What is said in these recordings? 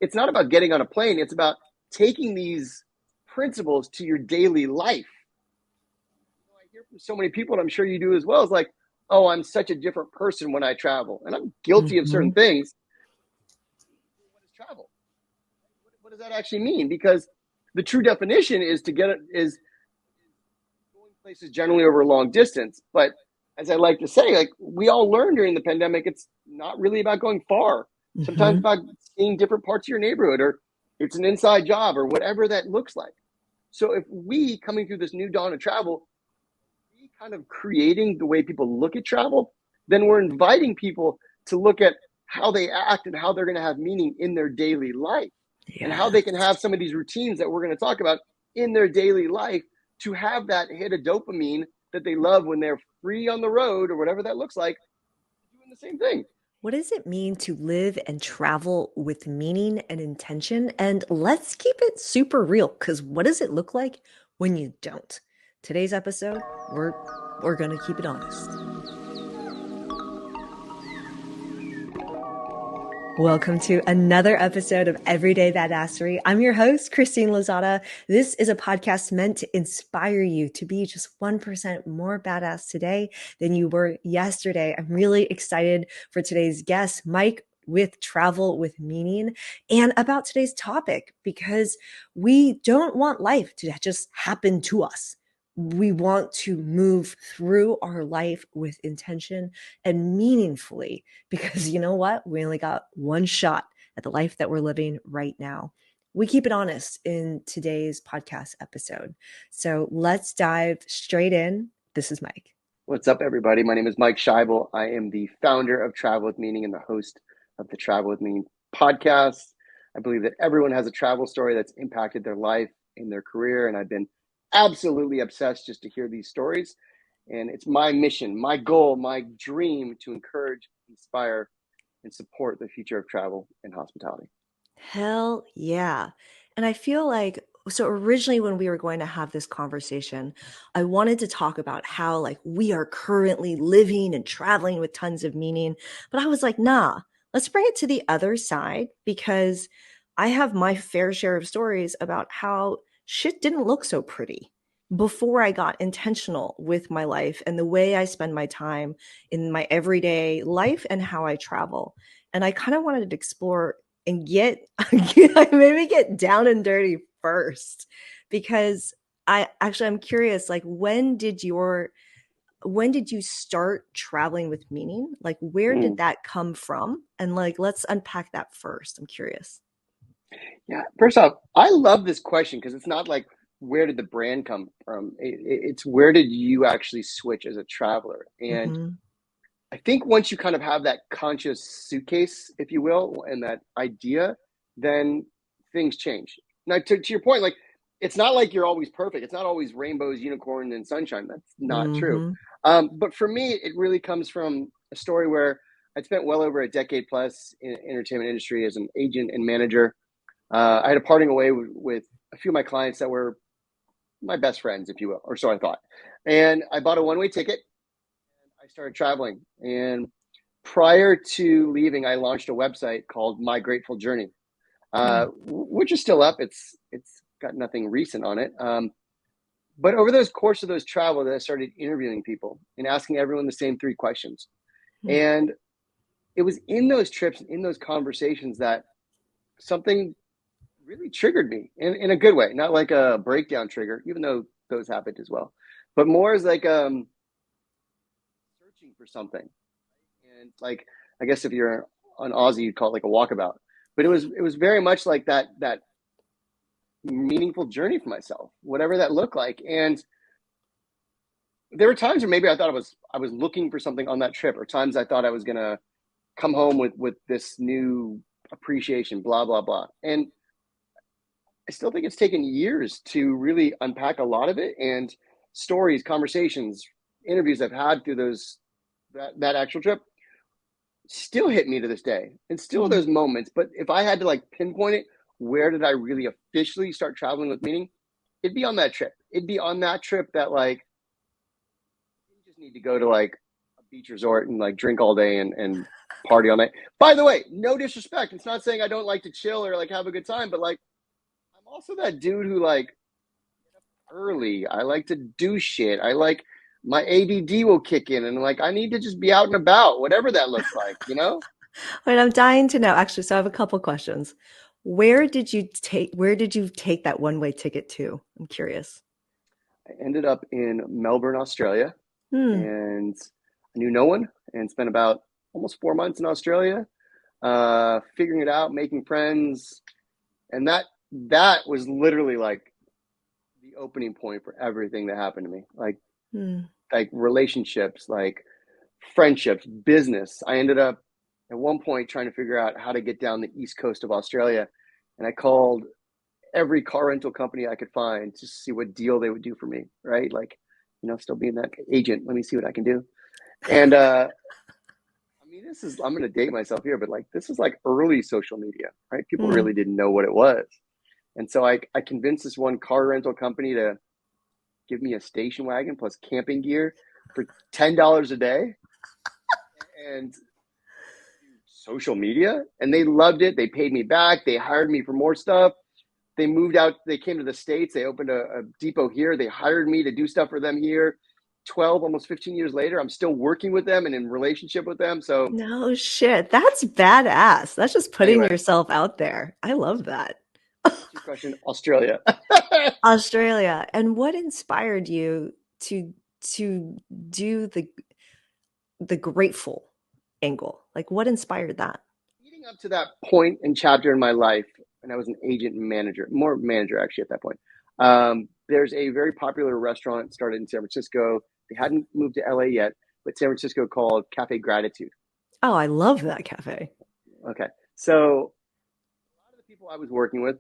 it's not about getting on a plane. It's about taking these principles to your daily life. I hear from so many people, and I'm sure you do as well, it's like, oh, I'm such a different person when I travel. And I'm guilty of certain Hmm. things. What is travel? What does that actually mean? Because the true definition is is going places generally over a long distance. But as I like to say, like we all learned during the pandemic, it's not really about going far. Sometimes Hmm. about seeing different parts of your neighborhood, or it's an inside job, or whatever that looks like. So if we coming through this new dawn of travel, we kind of creating the way people look at travel, then we're inviting people to look at how they act and how they're going to have meaning in their daily life, and how they can Yes. have some of these routines that we're going to talk about in their daily life to have that hit of dopamine that they love when they're free on the road or whatever that looks like, doing the same thing. What does it mean to live and travel with meaning and intention? And let's keep it super real, because what does it look like when you don't? Today's episode, we're gonna keep it honest. Welcome to another episode of Everyday Badassery. I'm your host, Christine Lozada. This is a podcast meant to inspire you to be just 1% more badass today than you were yesterday. I'm really excited for today's guest, Mike with Travel with Meaning, and about today's topic, because we don't want life to just happen to us. We want to move through our life with intention and meaningfully, because you know what? We only got one shot at the life that we're living right now. We keep it honest in today's podcast episode. So let's dive straight in. This is Mike. What's up, everybody? My name is Mike Schibel. I am the founder of Travel with Meaning and the host of the Travel with Meaning podcast. I believe that everyone has a travel story that's impacted their life and their career, and I've been absolutely obsessed just to hear these stories. And it's my mission, my goal, my dream to encourage, inspire, and support the future of travel and hospitality. Hell yeah. And I feel like, so originally when we were going to have this conversation, I wanted to talk about how like we are currently living and traveling with tons of meaning, but I was like, nah, let's bring it to the other side, because I have my fair share of stories about how shit didn't look so pretty before I got intentional with my life and the way I spend my time in my everyday life and how I travel. And I kind of wanted to explore and get maybe get down and dirty first, because I'm curious, like when did you start traveling with meaning? Like where did Mm. that come from? And like let's unpack that first. I'm curious. Yeah, first off, I love this question because it's not like where did the brand come from? It's where did you actually switch as a traveler? And Mhm. I think once you kind of have that conscious suitcase, if you will, and that idea, then things change. Now, to your point, like it's not like you're always perfect. It's not always rainbows, unicorns, and sunshine. That's not true. Mhm. But for me, it really comes from a story where I spent well over a decade plus in the entertainment industry as an agent and manager. I had a parting away with a few of my clients that were my best friends, if you will, or so I thought. And I bought a one-way ticket. I started traveling. And prior to leaving, I launched a website called My Grateful Journey, Hmm. which is still up. It's got nothing recent on it. But over those course of those travels, I started interviewing people and asking everyone the same three questions. Hmm. And it was in those trips and in those conversations that something really triggered me in a good way, not like a breakdown trigger, even though those happened as well, but more as like searching for something. And like, I guess if you're an Aussie, you'd call it like a walkabout. But it was very much like that meaningful journey for myself, whatever that looked like. And there were times where maybe I was looking for something on that trip, or times I thought I was gonna come home with this new appreciation, blah blah blah. And I still think it's taken years to really unpack a lot of it, and stories, conversations, interviews I've had through that actual trip still hit me to this day, and still Hmm. those moments. But if I had to like pinpoint it, where did I really officially start traveling with meaning? It'd be on that trip. It'd be on that trip that like you just need to go to like a beach resort and like drink all day and party all night. By the way, no disrespect. It's not saying I don't like to chill or like have a good time, but like I'm also that dude who like early. I like to do shit. I like my ADD will kick in and like I need to just be out and about, whatever that looks like, you know? Wait, I'm dying to know. Actually, so I have a couple questions. Where did you take that one-way ticket to? I'm curious. I ended up in Melbourne, Australia, Hmm. and I knew no one and spent about almost 4 months in Australia, figuring it out, making friends, and that was literally like the opening point for everything that happened to me. Hmm. Like relationships, like friendships, business. I ended up at one point trying to figure out how to get down the east coast of Australia, and I called every car rental company I could find to see what deal they would do for me, right? Like, still being that agent, let me see what I can do. And I mean, I'm going to date myself here, but like, this is like early social media, right? People Hmm. really didn't know what it was. And so I convinced this one car rental company to give me a station wagon plus camping gear for $10 a day and social media. And they loved it. They paid me back. They hired me for more stuff. They moved out. They came to the States. They opened a depot here. They hired me to do stuff for them here. 12, almost 15 years later, I'm still working with them and in relationship with them. So No shit. That's badass. That's just putting anyway, yourself out there. I love that. answer your question, Australia. Australia. And what inspired you to do the grateful angle? Like what inspired that? Leading up to that point and chapter in my life, and I was an agent and manager, more manager actually at that point. There's a very popular restaurant started in San Francisco. They hadn't moved to LA yet, but San Francisco, called Cafe Gratitude. Oh, I love that cafe. Okay. So a lot of the people I was working with,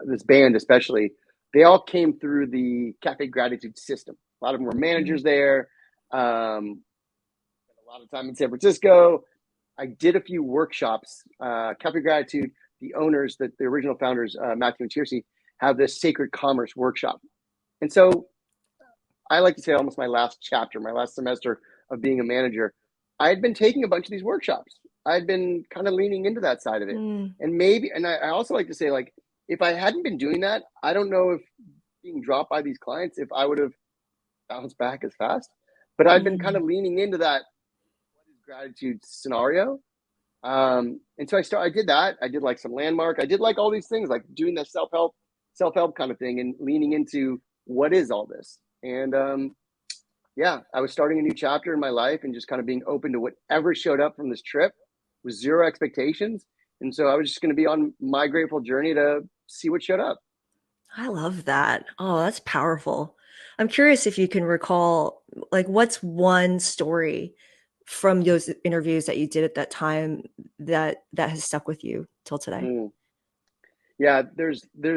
this band especially, they all came through the Cafe Gratitude system. A lot of them were Mm. managers there. Spent a lot of time in San Francisco. I did a few workshops. Cafe Gratitude, the owners, the original founders, Matthew and Chiersey, have this sacred commerce workshop. And so I like to say almost my last chapter, my last semester of being a manager, I had been taking a bunch of these workshops. I'd been kind of leaning into that side of it. Mm. And I also like to say, like, if I hadn't been doing that, I don't know if being dropped by these clients, if I would have bounced back as fast. But I'd been kind Mm. of leaning into that what is gratitude scenario. And so I did that. I did like some landmark. I did like all these things, like doing the self help kind of thing and leaning into what is all this. And yeah, I was starting a new chapter in my life and just kind of being open to whatever showed up from this trip with zero expectations. And so I was just going to be on my grateful journey to see what showed up. I love that. Oh, that's powerful. I'm curious if you can recall, like, what's one story from those interviews that you did at that time that has stuck with you till today? Mm. Yeah, there's a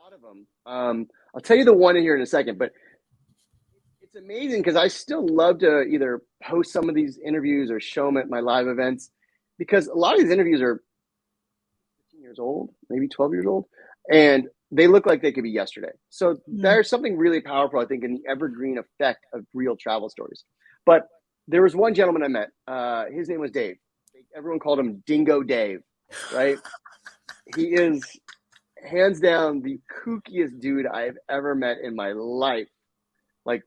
lot of them. I'll tell you the one in here in a second, but it's amazing because I still love to either post some of these interviews or show them at my live events because a lot of these interviews are 15 years old, maybe 12 years old, and they look like they could be yesterday. So Mm. there's something really powerful, I think, in the evergreen effect of real travel stories. But there was one gentleman I met. His name was Dave. Everyone called him Dingo Dave, right? He is hands down the kookiest dude I've ever met in my life. Like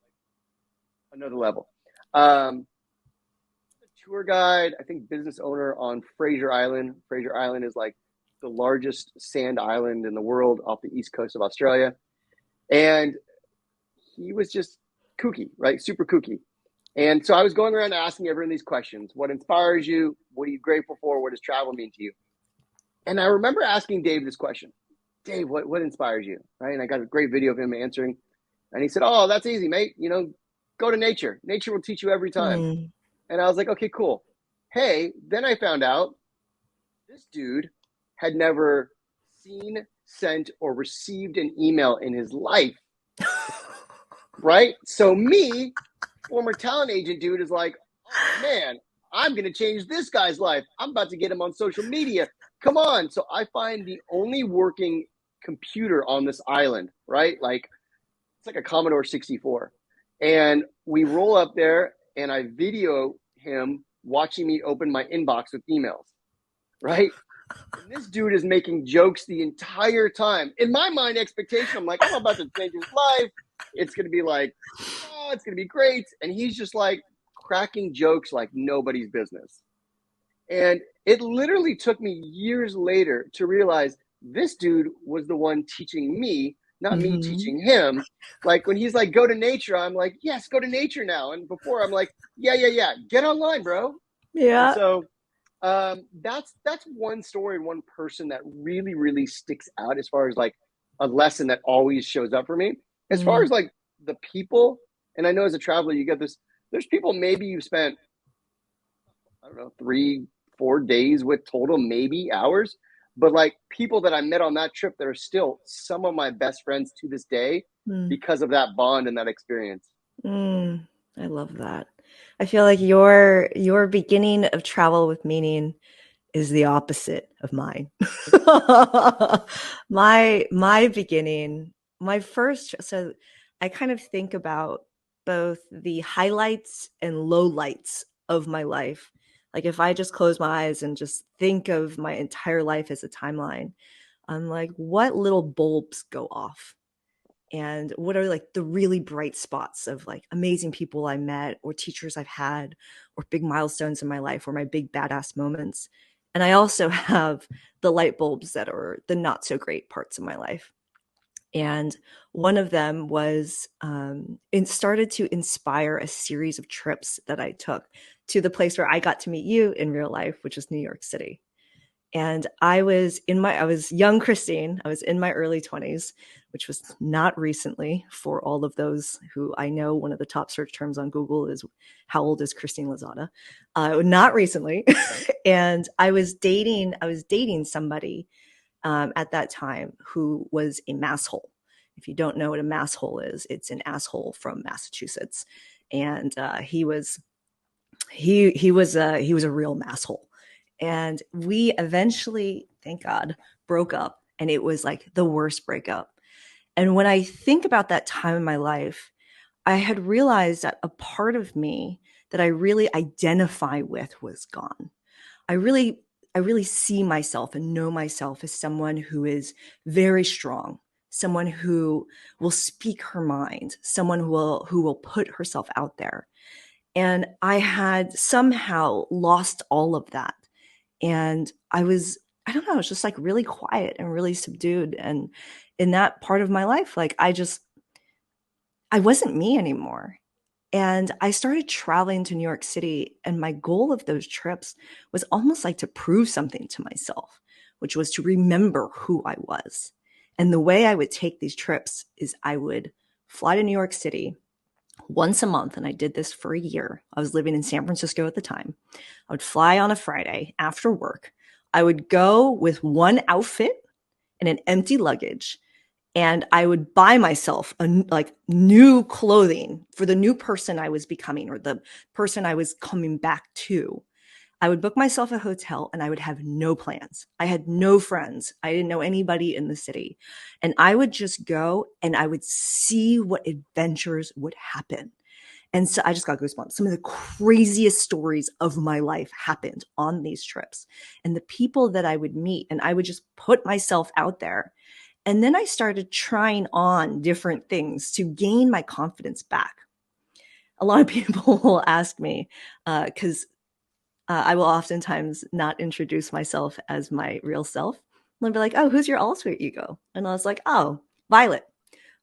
another level. Tour guide, I think business owner on Fraser Island. Fraser Island is like the largest sand island in the world off the east coast of Australia. And he was just kooky, right? Super kooky. And so I was going around asking everyone these questions. What inspires you? What are you grateful for? What does travel mean to you? And I remember asking Dave this question. Dave, what inspires you? Right. And I got a great video of him answering. And he said, oh, that's easy, mate. Go to nature. Nature will teach you every time. Mm. And I was like, okay, cool. Hey, then I found out this dude had never seen, sent, or received an email in his life. Right? So me, former talent agent dude, is like, oh man, I'm going to change this guy's life. I'm about to get him on social media. Come on. So I find the only working computer on this island, right? Like it's like a Commodore 64. And we roll up there and I video him watching me open my inbox with emails, right? And this dude is making jokes the entire time. In my mind, expectation, I'm like, I'm about to change his life. It's going to be like, oh, it's going to be great. And he's just like cracking jokes like nobody's business. And it literally took me years later to realize this dude was the one teaching me, not me teaching him. Like when he's like, go to nature, I'm like, yes, go to nature now. And before I'm like, yeah, get online, bro. And Yeah. so that's one story, one person that really sticks out as far as like a lesson that always shows up for me. As far Mm. as like the people, and I know as a traveler, you get this, there's people maybe you've spent, I don't know, 3-4 days with total, maybe hours. But like people that I met on that trip that are still some of my best friends to this day Mm. because of that bond and that experience. Mm. I love that. I feel like your beginning of travel with meaning is the opposite of mine. My beginning, my first, so I kind of think about both the highlights and lowlights of my life. Like if I just close my eyes and just think of my entire life as a timeline, I'm like, what little bulbs go off? And what are like the really bright spots of like amazing people I met or teachers I've had or big milestones in my life or my big badass moments. And I also have the light bulbs that are the not so great parts of my life. And one of them was it started to inspire a series of trips that I took to the place where I got to meet you in real life, which is New York City. And I was young Christine. I was in my early 20s, which was not recently for all of those who I know one of the top search terms on Google is how old is Christine Lozada? Not recently. And I was dating somebody at that time who was a masshole. If you don't know what a masshole is, it's an asshole from Massachusetts. And he was a real masshole. And we eventually, thank God, broke up. And it was like the worst breakup. And when I think about that time in my life, I had realized that a part of me that I really identify with was gone. I really, I really see myself and know myself as someone who is very strong, someone who will speak her mind, someone who will put herself out there. And I had somehow lost all of that. And I don't know, I was just like really quiet and really subdued. And in that part of my life, like I wasn't me anymore. And I started traveling to New York City. And my goal of those trips was almost like to prove something to myself, which was to remember who I was. And the way I would take these trips is I would fly to New York City once a month. And I did this for a year. I was living in San Francisco at the time. I would fly on a Friday after work. I would go with one outfit and an empty luggage, and I would buy myself like new clothing for the new person I was becoming or the person I was coming back to. I would book myself a hotel and I would have no plans. I had no friends. I didn't know anybody in the city. And I would just go and I would see what adventures would happen. And so I just got goosebumps. Some of the craziest stories of my life happened on these trips. And the people that I would meet, and I would just put myself out there. And then I started trying on different things to gain my confidence back. A lot of people will ask me, because I will oftentimes not introduce myself as my real self. They'll be like, oh, who's your alter ego? And I was like, oh, Violet.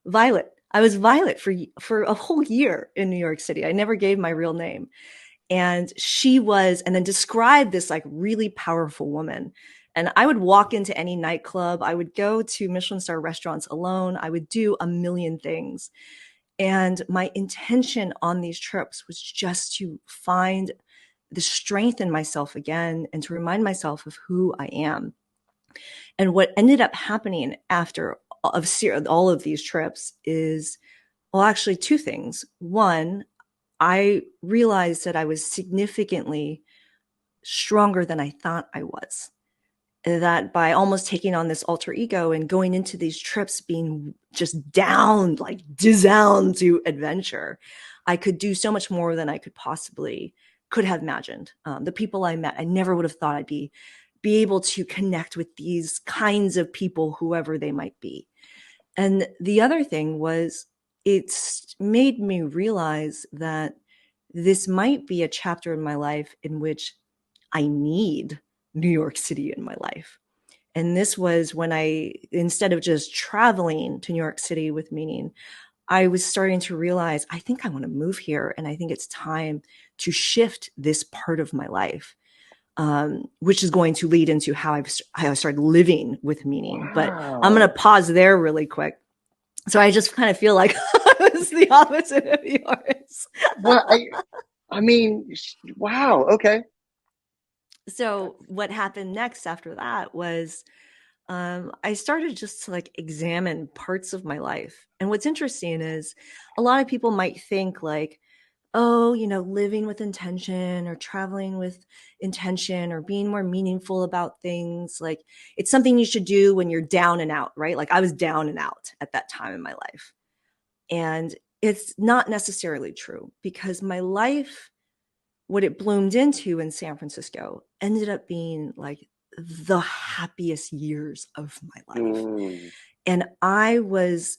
Violet. I was Violet for a whole year in New York City. I never gave my real name. And and then described this like really powerful woman. And I would walk into any nightclub. I would go to Michelin star restaurants alone. I would do a million things. And my intention on these trips was just to find the strength in myself again and to remind myself of who I am. And what ended up happening after all of these trips is, well, actually two things. One, I realized that I was significantly stronger than I thought I was. That by almost taking on this alter ego and going into these trips being just down, like down to adventure, I could do so much more than I could have imagined. The people I met, I never would have thought I'd be able to connect with these kinds of people, whoever they might be. And the other thing was, it's made me realize that this might be a chapter in my life in which I need New York City in my life. And this was when I, instead of just traveling to New York City with meaning, I was starting to realize, I think I want to move here. And I think it's time to shift this part of my life, which is going to lead into how I started living with meaning. But I'm going to Wow. pause there really quick. So I just kind of feel like I was the opposite of yours. Well, I mean, wow. Okay. So what happened next after that was, I started just to like examine parts of my life. And what's interesting is, a lot of people might think like, oh, living with intention or traveling with intention or being more meaningful about things, like it's something you should do when you're down and out, right? Like I was down and out at that time in my life. And it's not necessarily true, because my life, what it bloomed into in San Francisco, ended up being like the happiest years of my life. Mm. And I was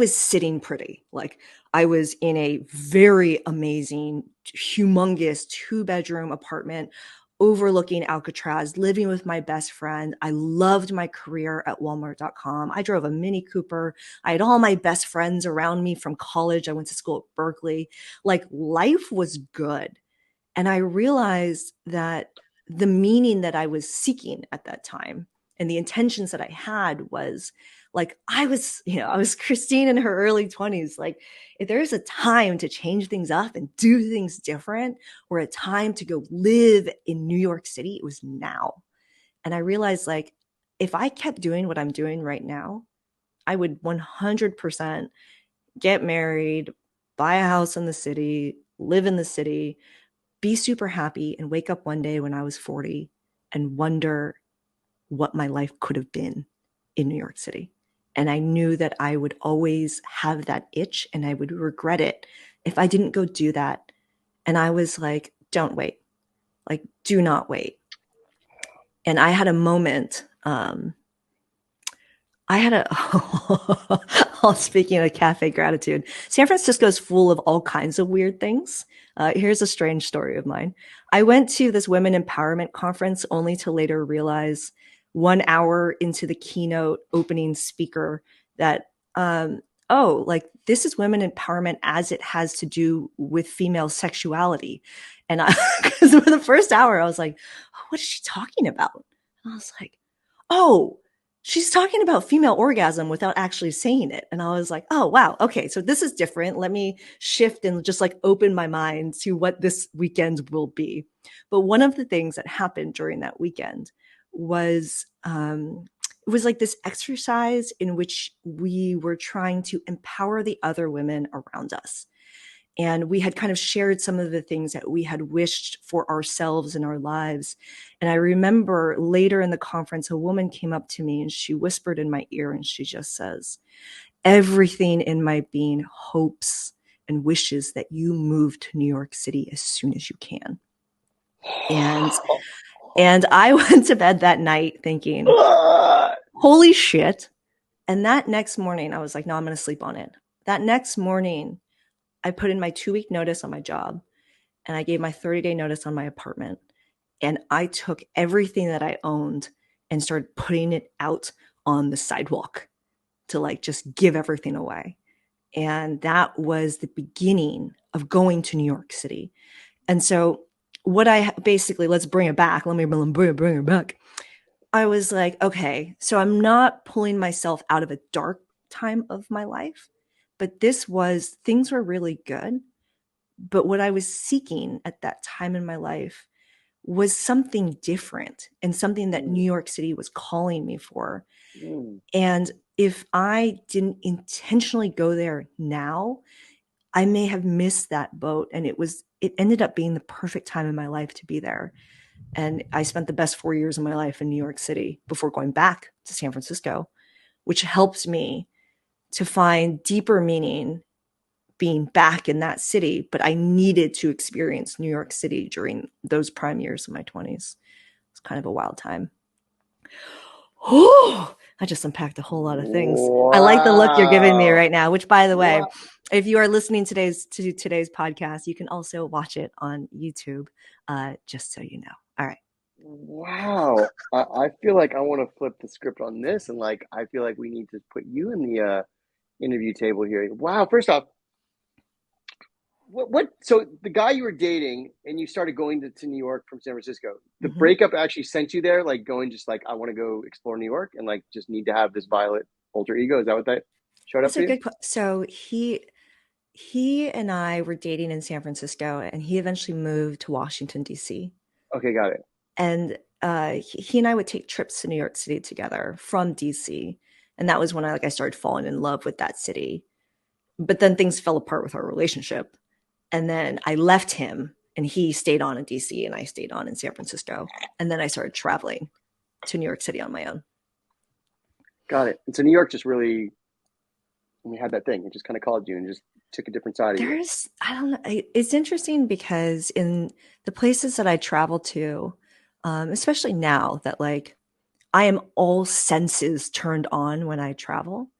sitting pretty. Like I was in a very amazing, humongous 2-bedroom apartment overlooking Alcatraz, living with my best friend. I loved my career at Walmart.com. I drove a Mini Cooper. I had all my best friends around me from college. I went to school at Berkeley. Like life was good. And I realized that the meaning that I was seeking at that time and the intentions that I had was like, I was Christine in her early 20s. Like, if there's a time to change things up and do things different, or a time to go live in New York City, it was now. And I realized, like, if I kept doing what I'm doing right now, I would 100% get married, buy a house in the city, live in the city, be super happy, and wake up one day when I was 40 and wonder what my life could have been in New York City. And I knew that I would always have that itch and I would regret it if I didn't go do that. And I was like, don't wait. Like, do not wait. And I had a moment. I had speaking of cafe gratitude, San Francisco is full of all kinds of weird things. Here's a strange story of mine. I went to this women empowerment conference only to later realize, 1 hour into the keynote opening speaker, that, oh, like this is women empowerment as it has to do with female sexuality. And because for the first hour, I was like, oh, what is she talking about? And I was like, oh, she's talking about female orgasm without actually saying it. And I was like, oh, wow. Okay. So this is different. Let me shift and just like open my mind to what this weekend will be. But one of the things that happened during that weekend was, it was like this exercise in which we were trying to empower the other women around us. And we had kind of shared some of the things that we had wished for ourselves in our lives. And I remember later in the conference, a woman came up to me and she whispered in my ear and she just says, everything in my being hopes and wishes that you move to New York City as soon as you can. And I went to bed that night thinking, holy shit. And that next morning, I was like, no, I'm going to sleep on it. That next morning, I put in my 2-week notice on my job and I gave my 30-day notice on my apartment. And I took everything that I owned and started putting it out on the sidewalk to like just give everything away. And that was the beginning of going to New York City. And so what I basically, let's bring it back. Let me bring it back. I was like, okay, so I'm not pulling myself out of a dark time of my life, but things were really good. But what I was seeking at that time in my life was something different and something that New York City was calling me for. And if I didn't intentionally go there now, I may have missed that boat. And it ended up being the perfect time in my life to be there. And I spent the best 4 years of my life in New York City before going back to San Francisco, which helped me to find deeper meaning being back in that city, but I needed to experience New York City during those prime years of my 20s. It's kind of a wild time. Oh, I just unpacked a whole lot of things. I like the look you're giving me Wow. right now, which, by the way, Wow. if you are listening to today's podcast, you can also watch it on YouTube, just so you know. All right. Wow. I feel like I want to flip the script on this, and like I feel like we need to put you in the interview table here. Wow. First off, what so the guy you were dating and you started going to New York from San Francisco, the Mm-hmm. breakup actually sent you there, like going just like I want to go explore New York and like just need to have this violet alter ego. Is that what that showed up That's for a you? good question. So he and I were dating in San Francisco, and he eventually moved to Washington, D.C. Okay, got it. And he and I would take trips to New York City together from DC. And that was when I started falling in love with that city. But then things fell apart with our relationship. And then I left him and he stayed on in DC and I stayed on in San Francisco. And then I started traveling to New York City on my own. Got it. And so New York just really, we had that thing. It just kind of called you and just took a different side of you. I don't know. It's interesting because in the places that I travel to, especially now that I am all senses turned on when I travel.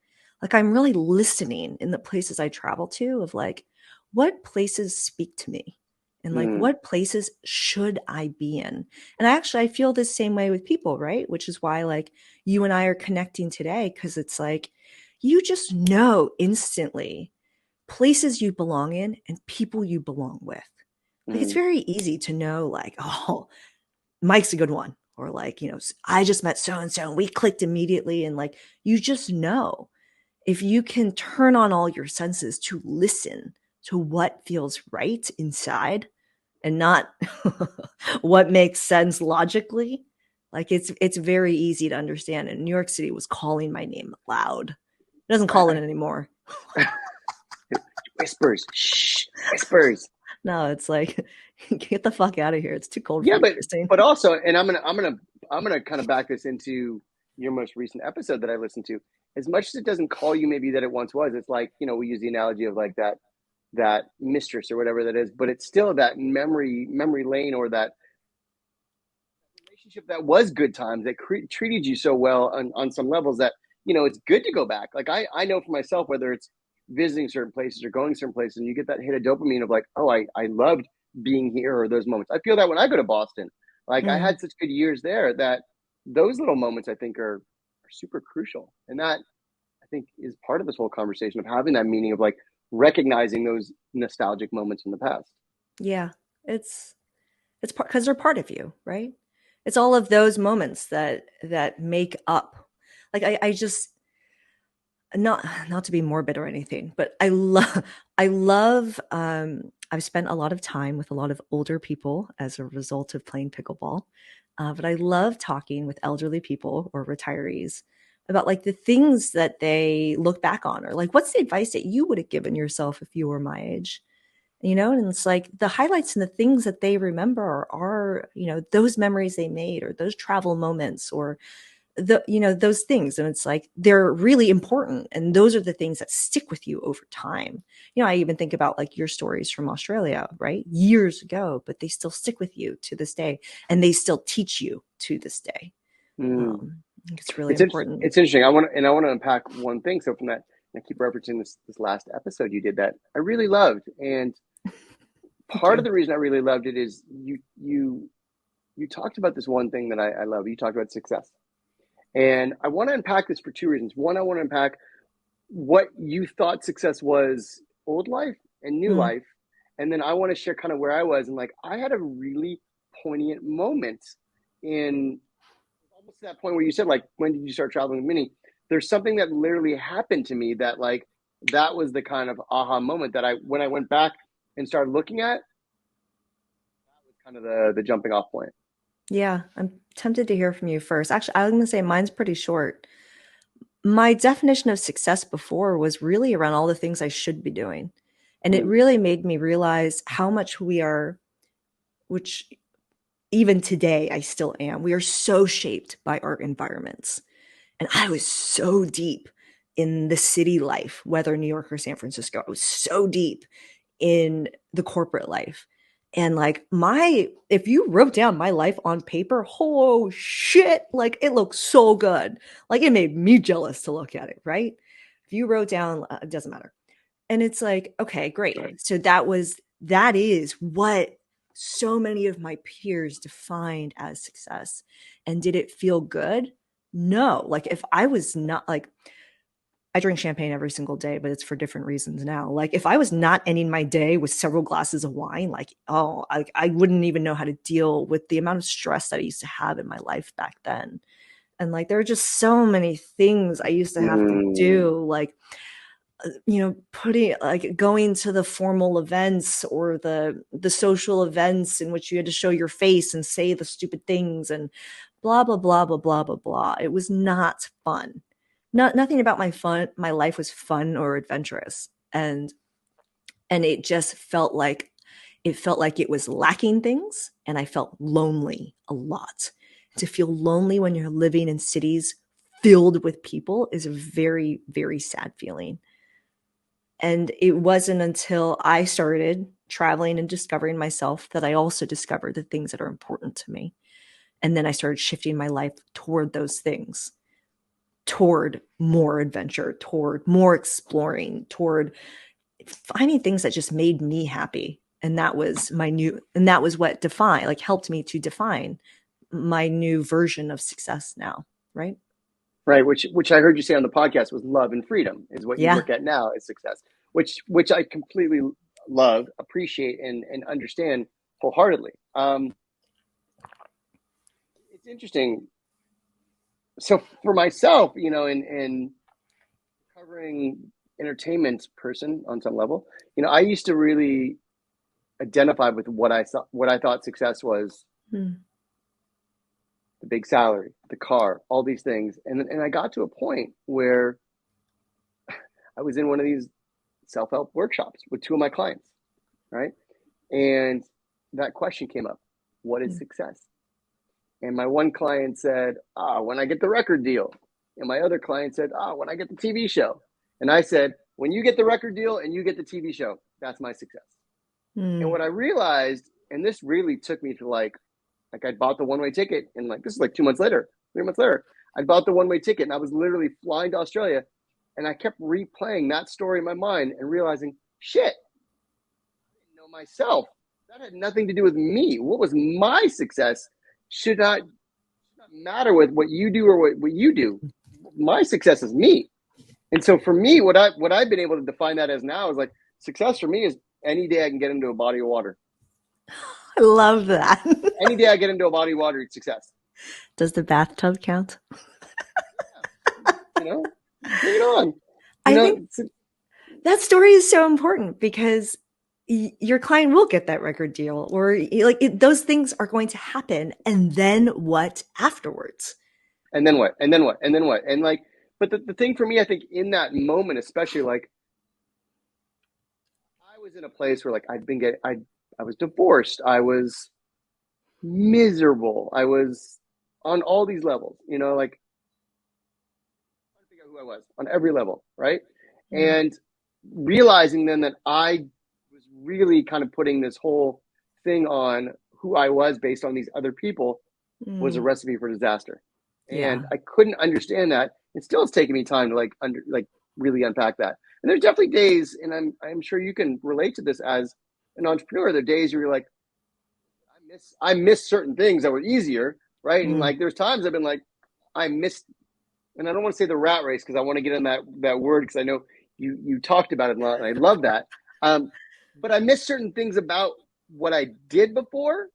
Like I'm really listening in the places I travel to of what places speak to me and Mm, what places should I be in. And I feel the same way with people, right? Which is why you and I are connecting today because it's you just know instantly places you belong in and people you belong with. Like it's mm, very easy to know oh, Mike's a good one. Or I just met so and so and we clicked immediately. And you just know if you can turn on all your senses to listen to what feels right inside and not what makes sense logically. It's very easy to understand. And New York City was calling my name loud. It doesn't call it anymore. whispers. Shh. Whispers. No, it's get the fuck out of here. It's too cold for Yeah, you, Christine. but also, and I'm gonna kind of back this into your most recent episode that I listened to. As much as it doesn't call you maybe that it once was, it's like, we use the analogy of like that mistress or whatever that is, but it's still that memory lane or that relationship that was good times that treated you so well on some levels that it's good to go back. Like I know for myself, whether it's visiting certain places or going certain places, and you get that hit of dopamine of like, oh, I loved being here, or those moments. I feel that when I go to Boston, like I Mm. had such good years there that those little moments I think are super crucial, and that I think is part of this whole conversation of having that meaning of like recognizing those nostalgic moments in the past. Yeah, it's part because they're part of you, right? It's all of those moments that make up. I just not to be morbid or anything, but I've spent a lot of time with a lot of older people as a result of playing pickleball. But I love talking with elderly people or retirees about the things that they look back on or what's the advice that you would have given yourself if you were my age. And it's the highlights and the things that they remember are those memories they made or those travel moments or those things. And it's they're really important, and those are the things that stick with you over time. I even think about your stories from Australia, right, years ago, but they still stick with you to this day, and they still teach you to this day. Mm. I think it's really important. It's interesting. I want to unpack one thing. So from that, I keep referencing this last episode you did that I really loved, and Thank part of you. the reason I really loved it is you talked about this one thing that I love. You talked about success, and I want to unpack this for two reasons. One, I want to unpack what you thought success was, old life and new Mm, life, and then I want to share kind of where I was, and like I had a really poignant moment in almost to that point where you said like, when did you start traveling with Minnie? There's something that literally happened to me that like that was the kind of aha moment that when I went back and started looking at, that was kind of the jumping off point. yeah, I'm tempted to hear from you first. Actually, I was going to say mine's pretty short. My definition of success before was really around all the things I should be doing. And it Mm, really made me realize how much we are, which even today I still am, we are so shaped by our environments. And I was so deep in the city life, whether New York or San Francisco. I was so deep in the corporate life. And like if you wrote down my life on paper, oh shit, like it looks so good. Like it made me jealous to look at it, right? If you wrote down, it doesn't matter. And it's like, okay, great. So that is what so many of my peers defined as success. And did it feel good? No. Like if I was not like, I drink champagne every single day, but it's for different reasons now. Like if I was not ending my day with several glasses of wine, like, oh, I wouldn't even know how to deal with the amount of stress that I used to have in my life back then. And like, there are just so many things I used to have to do, like, putting like going to the formal events or the social events in which you had to show your face and say the stupid things and blah blah blah blah blah blah blah. It was not fun. Nothing about my life was fun or adventurous. And it just felt like it was lacking things, and I felt lonely a lot. To feel lonely when you're living in cities filled with people is a very, very sad feeling. And it wasn't until I started traveling and discovering myself that I also discovered the things that are important to me. And then I started shifting my life toward those things, toward more adventure, toward more exploring, toward finding things that just made me happy. And that was what helped me to define my new version of success now. Right. Right, which I heard you say on the podcast was love and freedom is what you Yeah. look at now as success, which I completely love, appreciate, and understand wholeheartedly. It's interesting. So for myself, in covering entertainment person on some level, I used to really identify with what I thought success was. The big salary, the car, all these things. And I got to a point where I was in one of these self-help workshops with two of my clients, right? And that question came up, what is success? And my one client said, when I get the record deal. And my other client said, when I get the TV show. And I said, when you get the record deal and you get the TV show, that's my success. And what I realized, and this really took me to like I bought the one-way ticket, and like this is like 2 months later, 3 months later, I bought the one-way ticket, and I was literally flying to Australia, and I kept replaying that story in my mind and realizing, shit, I didn't know myself. That had nothing to do with me. What was my success should not matter with what you do or what you do. My success is me. And so for me, what I've been able to define that as now is like success for me is any day I can get into a body of water. I love that. Any day I get into a body of water, it's success. Does the bathtub count? Yeah. Bring it on. I think that story is so important because your client will get that record deal, or those things are going to happen. And then what afterwards? And then what? And then what? And then what? And like, but the thing for me, I think in that moment, especially like I was in a place where like I was divorced. I was miserable. I was on all these levels, like I figure out who I was on every level, right? And realizing then that I was really kind of putting this whole thing on who I was based on these other people was a recipe for disaster. And I couldn't understand that. It still has taken me time to really unpack that. And there's definitely days, and I'm sure you can relate to this as an entrepreneur. There are days where you're like, I miss certain things that were easier, right? And like there's times I've been like, I missed, and I don't want to say the rat race because I want to get in that word because I know you talked about it a lot, and I love that. But I miss certain things about what I did before.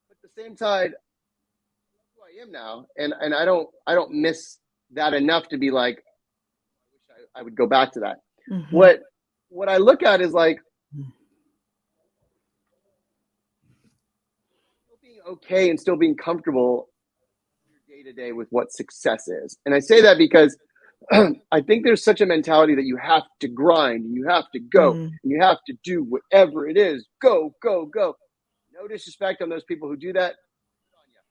But at the same side, that's who I am now, and I don't miss that enough to be like, I wish I would go back to that. What I look at is like still being okay and still being comfortable day to day with what success is. And I say that because I think there's such a mentality that you have to grind and you have to go and you have to do whatever it is. Go, go, go. No disrespect on those people who do that. I'm not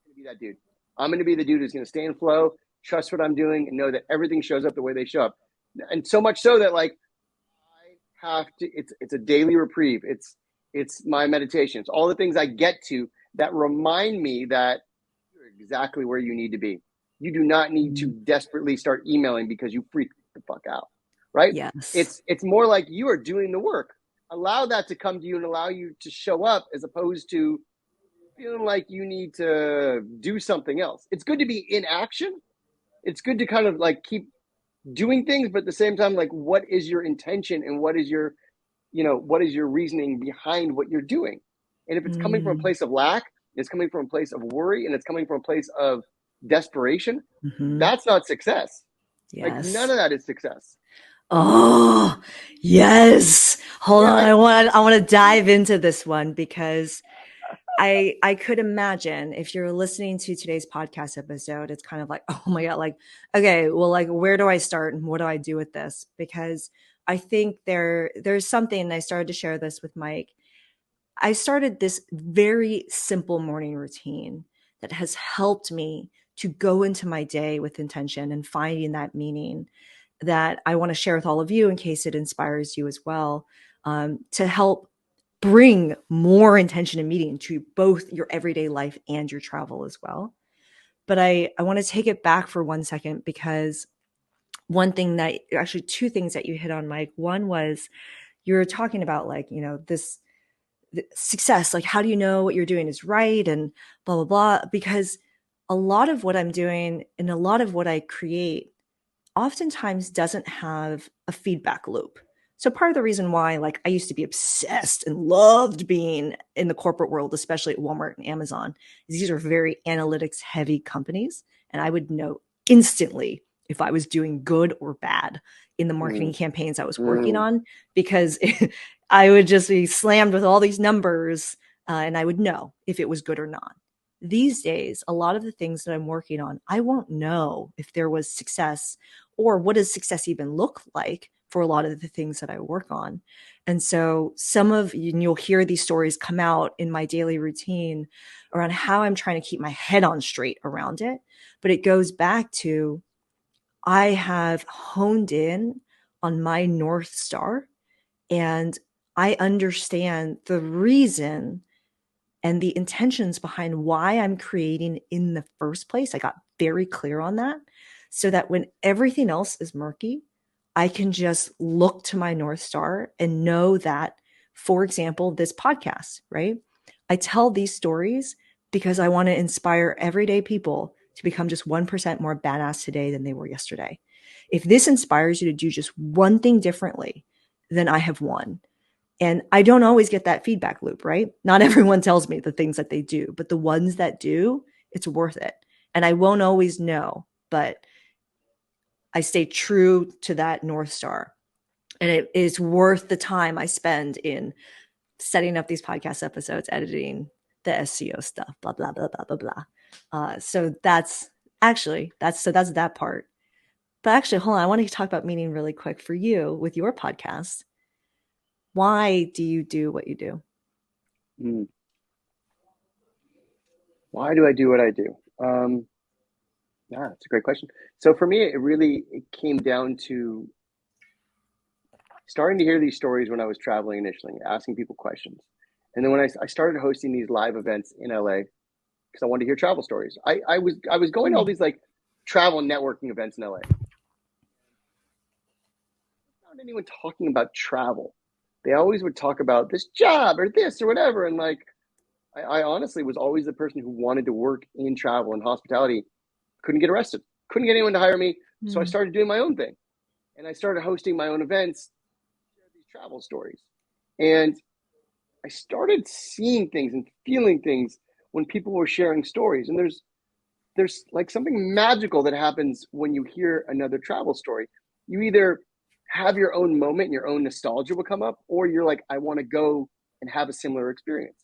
going to be that dude. I'm going to be the dude who's going to stay in flow, trust what I'm doing, and know that everything shows up the way they show up. And so much so that like I have to, it's a daily reprieve. It's my meditation. It's all the things I get to that remind me that you're exactly where you need to be. You do not need to desperately start emailing because you freak the fuck out, right? Yes. It's more like you are doing the work. Allow that to come to you and allow you to show up, as opposed to feeling like you need to do something else. It's good to be in action. It's good to kind of like keep doing things, but at the same time, like, what is your intention and what is your, what is your reasoning behind what you're doing? And if it's coming from a place of lack, it's coming from a place of worry, and it's coming from a place of desperation, that's not success. Like, none Yes. of that is success. Oh, yes. Hold Yeah. on. I want to dive into this one because I could imagine if you're listening to today's podcast episode, it's kind of like, oh my God, like, okay, well, like, where do I start and what do I do with this? Because I think there's something, and I started to share this with Mike. I started this very simple morning routine that has helped me to go into my day with intention and finding that meaning that I want to share with all of you in case it inspires you as well, to help bring more intention and meaning to both your everyday life and your travel as well. But I want to take it back for 1 second, because one thing that actually two things that you hit on, Mike. One was you were talking about like, this success, like how do you know what you're doing is right and blah, blah, blah. Because a lot of what I'm doing and a lot of what I create oftentimes doesn't have a feedback loop. So part of the reason why, like, I used to be obsessed and loved being in the corporate world, especially at Walmart and Amazon, is these are very analytics heavy companies. And I would know instantly if I was doing good or bad in the marketing campaigns I was working on, because I would just be slammed with all these numbers, and I would know if it was good or not. These days, a lot of the things that I'm working on, I won't know if there was success, or what does success even look like for a lot of the things that I work on. And so you'll hear these stories come out in my daily routine around how I'm trying to keep my head on straight around it. But it goes back to, I have honed in on my North Star, and I understand the reason and the intentions behind why I'm creating in the first place. I got very clear on that, so that when everything else is murky, I can just look to my North Star and know that, for example, this podcast, right? I tell these stories because I want to inspire everyday people to become just 1% more badass today than they were yesterday. If this inspires you to do just one thing differently, then I have won. And I don't always get that feedback loop, right? Not everyone tells me the things that they do, but the ones that do, it's worth it. And I won't always know, but I stay true to that North Star. And it is worth the time I spend in setting up these podcast episodes, editing the SEO stuff, blah, blah, blah, blah, blah, blah. So that's that part. But actually, hold on, I want to talk about meaning really quick for you with your podcast. Why do you do what you do? Why do I do what I do? Yeah, it's a great question. So for me, it came down to starting to hear these stories when I was traveling initially, asking people questions. And then when I started hosting these live events in LA, because I wanted to hear travel stories. I was going to all these like travel networking events in LA. I found anyone talking about travel. They always would talk about this job or this or whatever. And like, I honestly was always the person who wanted to work in travel and hospitality. Couldn't get arrested. Couldn't get anyone to hire me. So I started doing my own thing. And I started hosting my own events, these travel stories. And I started seeing things and feeling things when people were sharing stories. And there's like something magical that happens when you hear another travel story. You either have your own moment and your own nostalgia will come up, or you're like, I want to go and have a similar experience.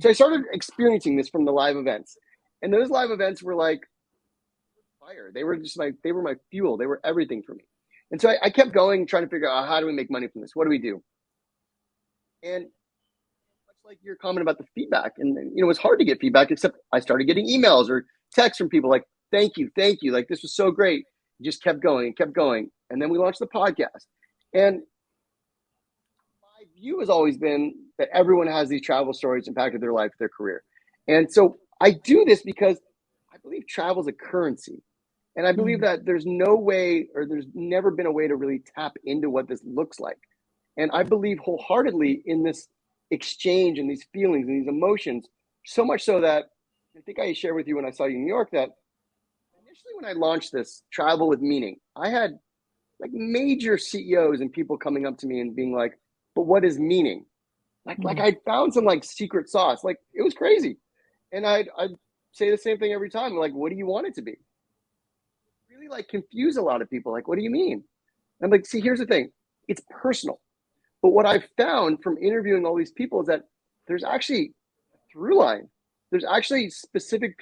So I started experiencing this from the live events. And those live events were like fire. They were my fuel. They were everything for me. And so I kept going, trying to figure out, how do we make money from this? What do we do? And much like your comment about the feedback, and it was hard to get feedback, except I started getting emails or texts from people like, thank you. Like, this was so great. Just kept going and kept going. And then we launched the podcast. And my view has always been that everyone has these travel stories impacted their life, their career. And so I do this because I believe travel is a currency. And I believe that there's no way, or there's never been a way to really tap into what this looks like. And I believe wholeheartedly in this exchange and these feelings and these emotions, so much so that I think I shared with you when I saw you in New York that initially when I launched this Travel with Meaning, I had like major CEOs and people coming up to me and being like, but what is meaning? Like I found some like secret sauce. Like, it was crazy. And I'd say the same thing every time. Like, what do you want it to be? Really like confuse a lot of people. Like, what do you mean? And I'm like, see, here's the thing. It's personal. But what I've found from interviewing all these people is that there's actually a through line. There's actually specific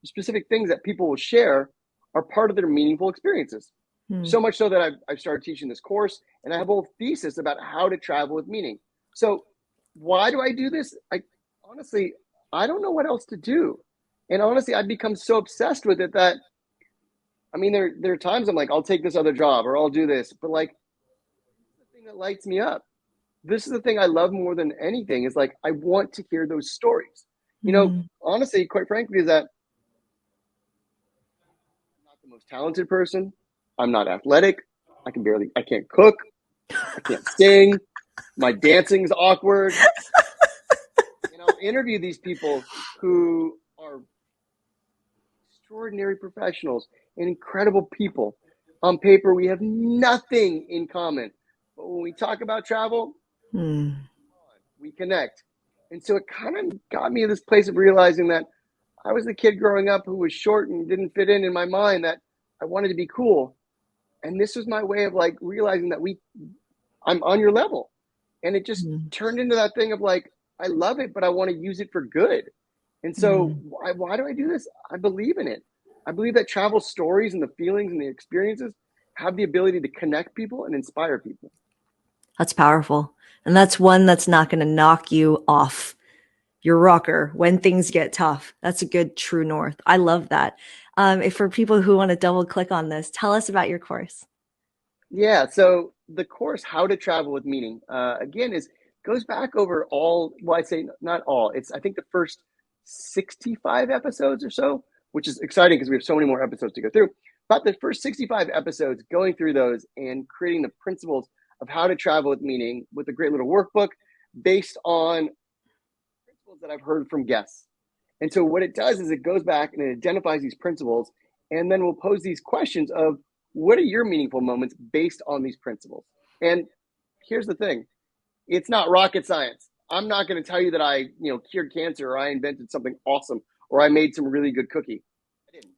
specific things that people will share are part of their meaningful experiences. So much so that I've started teaching this course, and I have a whole thesis about how to travel with meaning. So why do I do this? Honestly, I don't know what else to do. And honestly, I've become so obsessed with it that, I mean, there are times I'm like, I'll take this other job or I'll do this. But like, the thing that lights me up, this is the thing I love more than anything, is like, I want to hear those stories. You know, honestly, quite frankly, is that I'm not the most talented person. I'm not athletic. I can't cook. I can't sing. My dancing's awkward. And I'll interview these people who are extraordinary professionals and incredible people. On paper, we have nothing in common. But when we talk about travel, we connect. And so it kind of got me to this place of realizing that I was the kid growing up who was short and didn't fit in my mind, that I wanted to be cool. And this was my way of like realizing that I'm on your level. And it just turned into that thing of like, I love it, but I want to use it for good. And so why do I do this? I believe in it. I believe that travel stories and the feelings and the experiences have the ability to connect people and inspire people. That's powerful. And that's one that's not going to knock you off your rocker when things get tough. That's a good true north. I love that. If for people who want to double click on this, tell us about your course. Yeah. So the course, How to Travel with Meaning, again, goes back over all, well, I'd say not all. It's, I think, the first 65 episodes or so, which is exciting because we have so many more episodes to go through. But the first 65 episodes, going through those and creating the principles of how to travel with meaning, with a great little workbook based on principles that I've heard from guests. And so what it does is it goes back and it identifies these principles, and then we'll pose these questions of, what are your meaningful moments based on these principles? And here's the thing. It's not rocket science. I'm not going to tell you that I, cured cancer, or I invented something awesome, or I made some really good cookie. I didn't.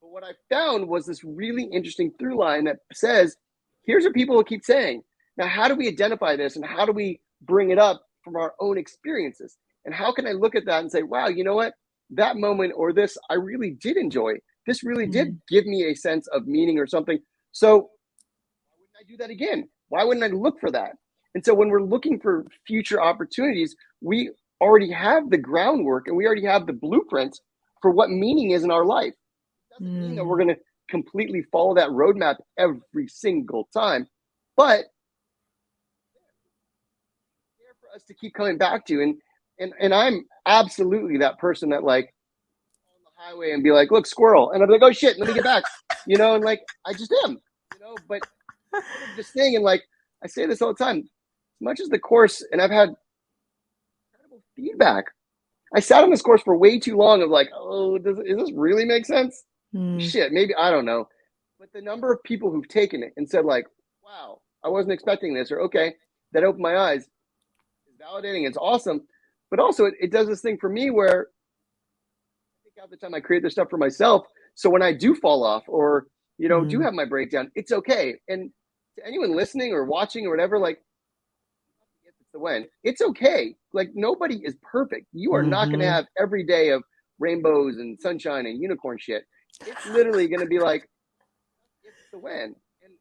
But what I found was this really interesting through line that says, here's what people will keep saying. Now, how do we identify this, and how do we bring it up from our own experiences? And how can I look at that and say, wow, you know what? That moment or this, I really did enjoy. This really did give me a sense of meaning or something. So why wouldn't I do that again? Why wouldn't I look for that? And so when we're looking for future opportunities, we already have the groundwork and we already have the blueprint for what meaning is in our life. It doesn't mean that we're going to completely follow that roadmap every single time, but there for us to keep coming back to. And I'm absolutely that person that, like, on the highway and be like, look, squirrel. And I'm like, oh shit, let me get back. And like, I just am, but this thing. And like, I say this all the time, as much as the course, and I've had incredible feedback. I sat on this course for way too long of like, oh, does this really make sense? Shit, maybe, I don't know. But the number of people who've taken it and said like, wow, I wasn't expecting this, or okay, that opened my eyes, is validating, it's awesome. But also it does this thing for me where I think half the time I create this stuff for myself. So when I do fall off or, do have my breakdown, it's okay. And to anyone listening or watching or whatever, like, it's the when. It's okay. Like, nobody is perfect. You are not going to have every day of rainbows and sunshine and unicorn shit. It's literally going to be like, it's the when.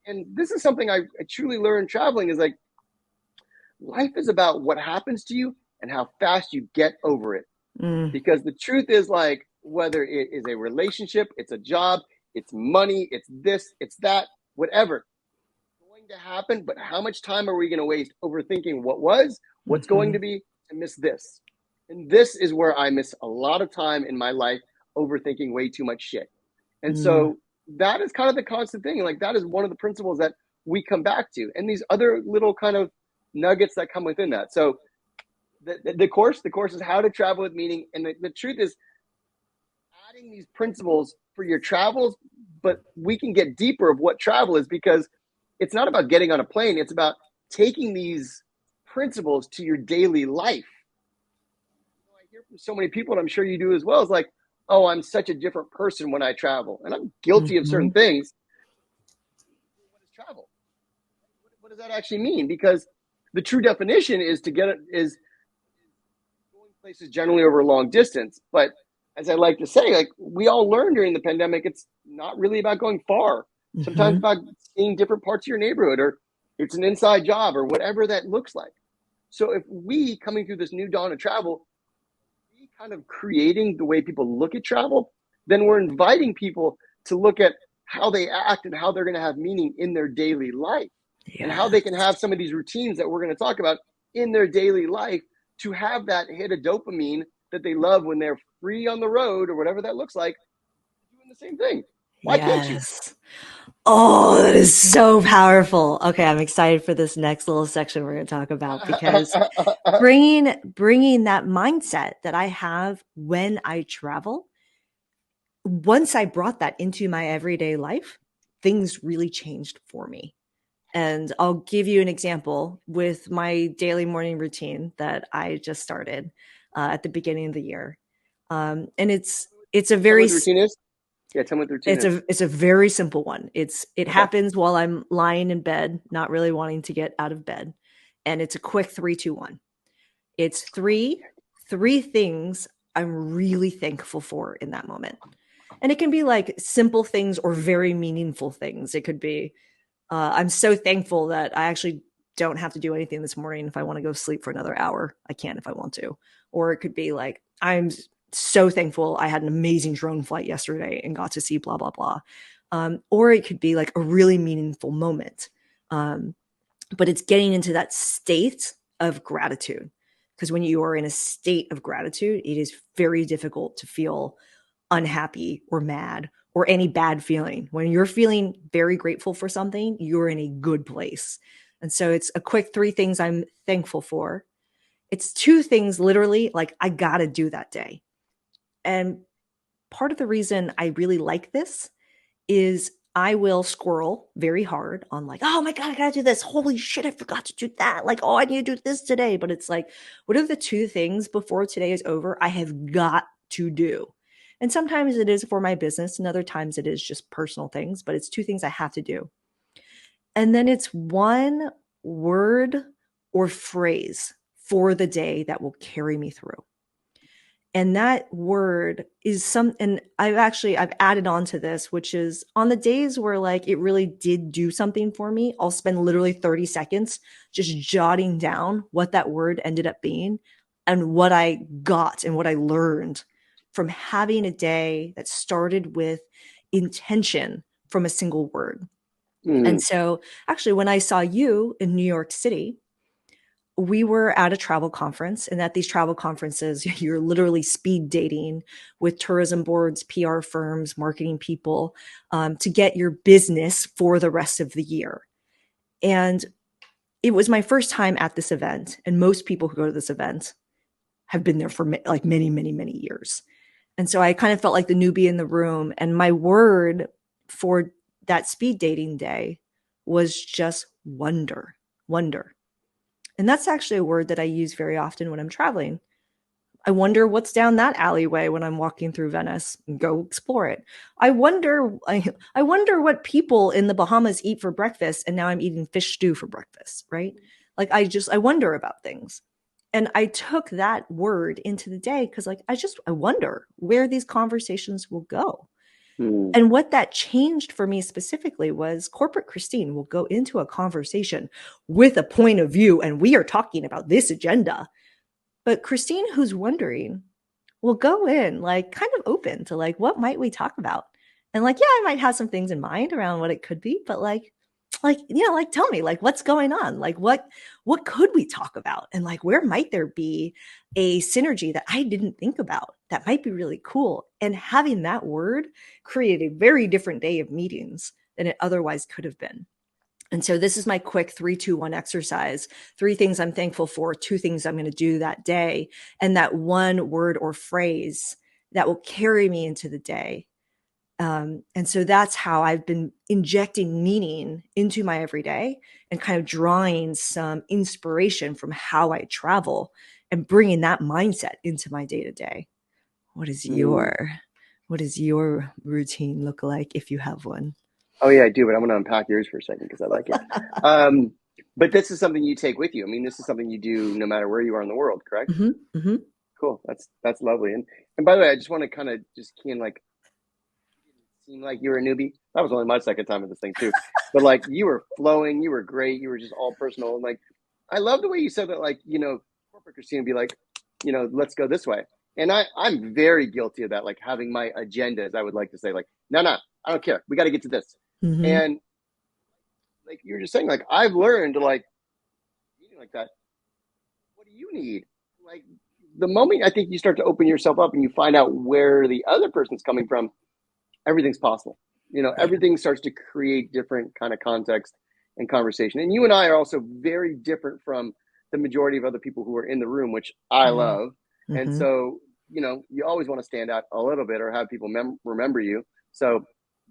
And this is something I truly learned traveling, is like, life is about what happens to you and how fast you get over it. Because the truth is, like, whether it is a relationship, it's a job, it's money, it's this, it's that, whatever. It's going to happen, but how much time are we going to waste overthinking what was, what's going Mm-hmm. to be, to miss this? And this is where I miss a lot of time in my life overthinking way too much shit. And Mm. so that is kind of the constant thing. Like that is one of the principles that we come back to, and these other little kind of nuggets that come within that. So the course is how to travel with meaning. And the truth is adding these principles for your travels, but we can get deeper of what travel is, because it's not about getting on a plane. It's about taking these principles to your daily life. I hear from so many people, and I'm sure you do as well, is like, oh, I'm such a different person when I travel. And I'm guilty of Mm-hmm. certain things. What is travel? What does that actually mean? Because the true definition is is going places generally over a long distance. But as I like to say, like we all learned during the pandemic, it's not really about going far. Sometimes Mm-hmm. about seeing different parts of your neighborhood, or it's an inside job, or whatever that looks like. So if we coming through this new dawn of travel, we kind of creating the way people look at travel, then we're inviting people to look at how they act and how they're going to have meaning in their daily life, and how Yeah. they can have some of these routines that we're going to talk about in their daily life to have that hit of dopamine that they love when they're free on the road or whatever that looks like, doing the same thing. Why can't you? Yes. Oh, that is so powerful. Okay, I'm excited for this next little section we're going to talk about, because bringing that mindset that I have when I travel, once I brought that into my everyday life, things really changed for me. And I'll give you an example with my daily morning routine that I just started at the beginning of the year. And it's a Tell me very what the routine is. Yeah, tell me what the routine is. it's a very simple one. It Okay. happens while I'm lying in bed, not really wanting to get out of bed, and it's a quick 3, 2, 1. It's three things I'm really thankful for in that moment. And it can be like simple things or very meaningful things. It could be, I'm so thankful that I actually don't have to do anything this morning. If I want to go sleep for another hour, I can if I want to. Or it could be like, I'm so thankful I had an amazing drone flight yesterday and got to see blah, blah, blah. Or it could be like a really meaningful moment. Um, but it's getting into that state of gratitude. Because when you are in a state of gratitude, it is very difficult to feel unhappy or mad or any bad feeling. When you're feeling very grateful for something, you're in a good place. And so it's a quick 3 things I'm thankful for. It's 2 things literally like I got to do that day. And part of the reason I really like this is I will squirrel very hard on like, oh my God, I gotta do this. Holy shit, I forgot to do that. Like, oh, I need to do this today. But it's like, what are the 2 things before today is over I have got to do? And sometimes it is for my business, and other times it is just personal things, but it's 2 things I have to do. And then it's one word or phrase for the day that will carry me through. And that word is and I've added on to this, which is on the days where like it really did do something for me, I'll spend literally 30 seconds just jotting down what that word ended up being and what I got and what I learned from having a day that started with intention from a single word. And Mm. so actually when I saw you in New York City, we were at a travel conference, and at these travel conferences, you're literally speed dating with tourism boards, PR firms, marketing people, to get your business for the rest of the year. And it was my first time at this event, and most people who go to this event have been there for like many, many, many years. And so I kind of felt like the newbie in the room. And my word for that speed dating day was just wonder, wonder. And that's actually a word that I use very often when I'm traveling. I wonder what's down that alleyway when I'm walking through Venice. Go explore it. I wonder what people in the Bahamas eat for breakfast, and now I'm eating fish stew for breakfast, right? Like I wonder about things. And I took that word into the day because like I wonder where these conversations will go. Mm. And what that changed for me specifically was corporate Christine will go into a conversation with a point of view, and we are talking about this agenda. But Christine, who's wondering, we'll go in like kind of open to like, what might we talk about? And like, yeah, I might have some things in mind around what it could be, but like tell me like what's going on, like what could we talk about, and like where might there be a synergy that I didn't think about that might be really cool. And having that word create a very different day of meetings than it otherwise could have been. And so this is my quick 3-2-1 exercise. 3 things I'm thankful for, 2 things I'm going to do that day, and that one word or phrase that will carry me into the day. And so that's how I've been injecting meaning into my everyday and kind of drawing some inspiration from how I travel and bringing that mindset into my day to day. What is Mm. your routine look like if you have one? Oh yeah, I do, but I'm going to unpack yours for a second because I like it. Um, but this is something you take with you. I mean, this is something you do no matter where you are in the world, correct? Mm-hmm, mm-hmm. Cool. That's lovely. And by the way, I just want to kind of just key in like, seem like you were a newbie. That was only my second time at this thing too. But like you were flowing, you were great, you were just all personal. And like I love the way you said that, like, corporate Christina be like, let's go this way. And I'm very guilty of that, like having my agendas, I would like to say, like, no, I don't care. We got to get to this. Mm-hmm. And like you were just saying, like I've learned to like eating like that. What do you need? Like the moment I think you start to open yourself up and you find out where the other person's coming from, everything's possible. Yeah. Everything starts to create different kind of context and conversation. And you and I are also very different from the majority of other people who are in the room, which I love. And Mm-hmm. so, you always want to stand out a little bit or have people remember you. So